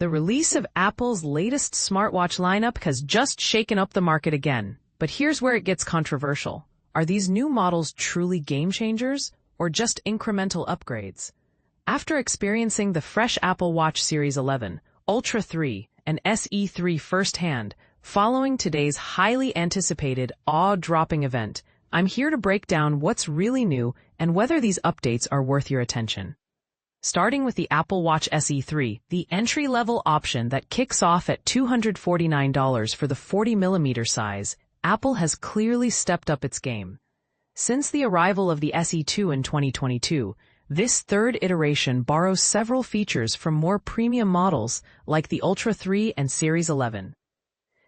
The release of Apple's latest smartwatch lineup has just shaken up the market again. But here's where it gets controversial. Are these new models truly game changers or just incremental upgrades? After experiencing the fresh Apple Watch Series 11, Ultra 3, and SE 3 firsthand, following today's highly anticipated, awe-dropping event, I'm here to break down what's really new and whether these updates are worth your attention. Starting with the Apple Watch SE 3, the entry-level option that kicks off at $249 for the 40mm size, Apple has clearly stepped up its game. Since the arrival of the SE 2 in 2022, this third iteration borrows several features from more premium models like the Ultra 3 and Series 11.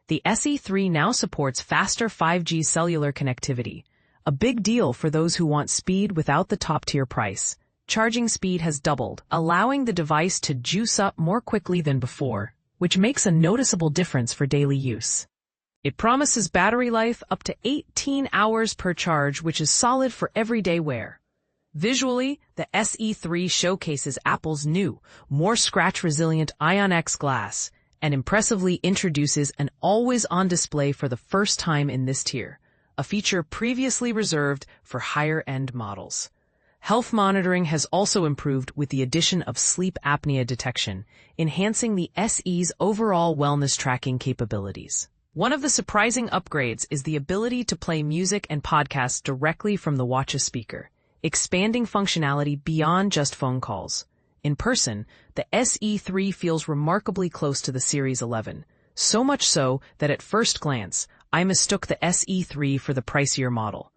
The SE 3 now supports faster 5G cellular connectivity, a big deal for those who want speed without the top-tier price. Charging speed has doubled, allowing the device to juice up more quickly than before, which makes a noticeable difference for daily use. It promises battery life up to 18 hours per charge, which is solid for everyday wear. Visually, the SE 3 showcases Apple's new, more scratch-resilient Ion-X glass, and impressively introduces an always-on display for the first time in this tier, a feature previously reserved for higher-end models. Health monitoring has also improved with the addition of sleep apnea detection, enhancing the SE's overall wellness tracking capabilities. One of the surprising upgrades is the ability to play music and podcasts directly from the watch's speaker, expanding functionality beyond just phone calls. In person, the SE 3 feels remarkably close to the Series 11, so much so that at first glance, I mistook the SE 3 for the pricier model.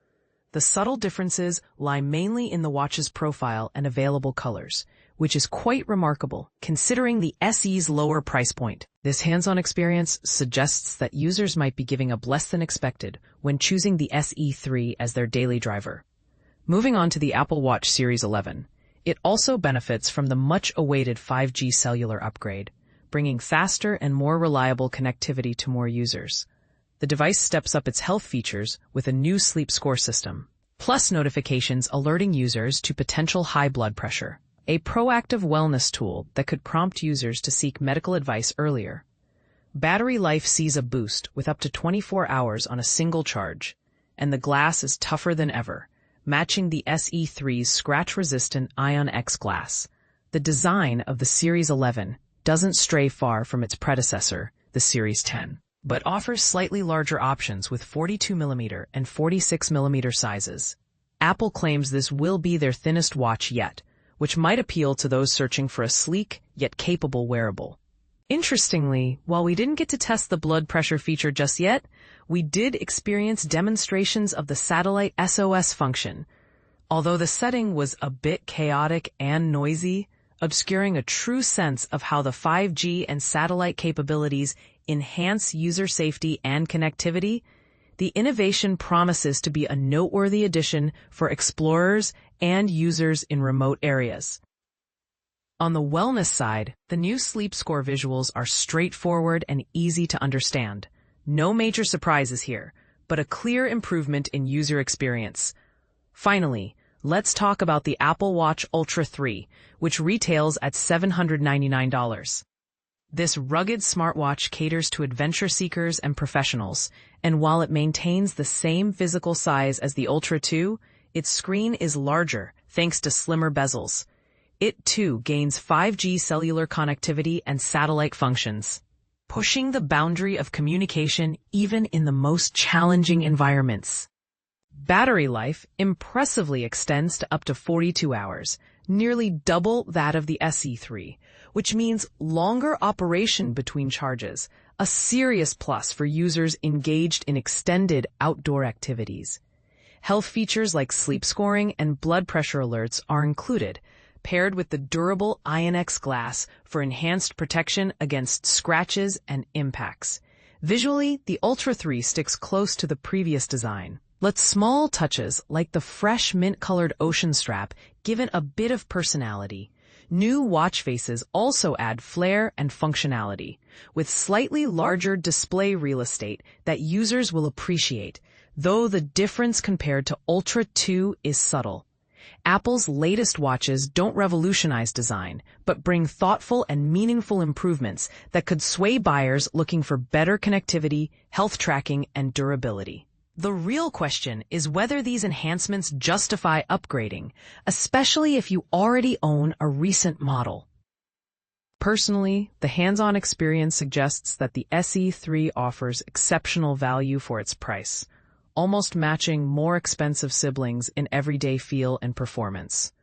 The subtle differences lie mainly in the watch's profile and available colors, which is quite remarkable considering the SE's lower price point. This hands-on experience suggests that users might be giving up less than expected when choosing the SE 3 as their daily driver. Moving on to the Apple Watch Series 11, it also benefits from the much-awaited 5G cellular upgrade, bringing faster and more reliable connectivity to more users. The device steps up its health features with a new sleep score system, plus notifications alerting users to potential high blood pressure, a proactive wellness tool that could prompt users to seek medical advice earlier. Battery life sees a boost with up to 24 hours on a single charge, and the glass is tougher than ever, matching the SE 3's scratch-resistant Ion-X glass. The design of the Series 11 doesn't stray far from its predecessor, the Series 10, but offers slightly larger options with 42mm and 46mm sizes. Apple claims this will be their thinnest watch yet, which might appeal to those searching for a sleek yet capable wearable. Interestingly, while we didn't get to test the blood pressure feature just yet, we did experience demonstrations of the satellite SOS function. Although the setting was a bit chaotic and noisy, obscuring a true sense of how the 5G and satellite capabilities enhance user safety and connectivity, the innovation promises to be a noteworthy addition for explorers and users in remote areas. On the wellness side, the new sleep score visuals are straightforward and easy to understand. No major surprises here, but a clear improvement in user experience. Finally, let's talk about the Apple Watch Ultra 3, which retails at $799. This rugged smartwatch caters to adventure seekers and professionals, and while it maintains the same physical size as the Ultra 2, its screen is larger thanks to slimmer bezels. It, too, gains 5G cellular connectivity and satellite functions, pushing the boundary of communication even in the most challenging environments. Battery life impressively extends to up to 42 hours, nearly double that of the SE 3, which means longer operation between charges, a serious plus for users engaged in extended outdoor activities. Health features like sleep scoring and blood pressure alerts are included, paired with the durable Ion-X glass for enhanced protection against scratches and impacts. Visually, the Ultra 3 sticks close to the previous design. Let small touches like the fresh mint-colored ocean strap give it a bit of personality. New watch faces also add flair and functionality, with slightly larger display real estate that users will appreciate, though the difference compared to Ultra 2 is subtle. Apple's latest watches don't revolutionize design, but bring thoughtful and meaningful improvements that could sway buyers looking for better connectivity, health tracking, and durability. The real question is whether these enhancements justify upgrading, especially if you already own a recent model. Personally, the hands-on experience suggests that the SE3 offers exceptional value for its price, almost matching more expensive siblings in everyday feel and performance.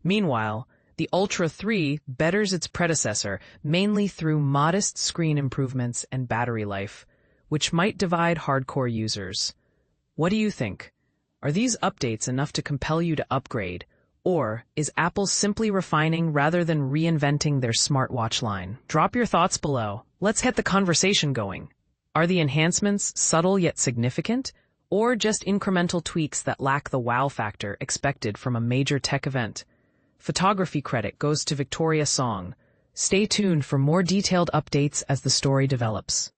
Meanwhile, the Ultra 3 betters its predecessor mainly through modest screen improvements and battery life, which might divide hardcore users. What do you think? Are these updates enough to compel you to upgrade? Or is Apple simply refining rather than reinventing their smartwatch line? Drop your thoughts below. Let's get the conversation going. Are the enhancements subtle yet significant, or just incremental tweaks that lack the wow factor expected from a major tech event? Photography credit goes to Victoria Song. Stay tuned for more detailed updates as the story develops.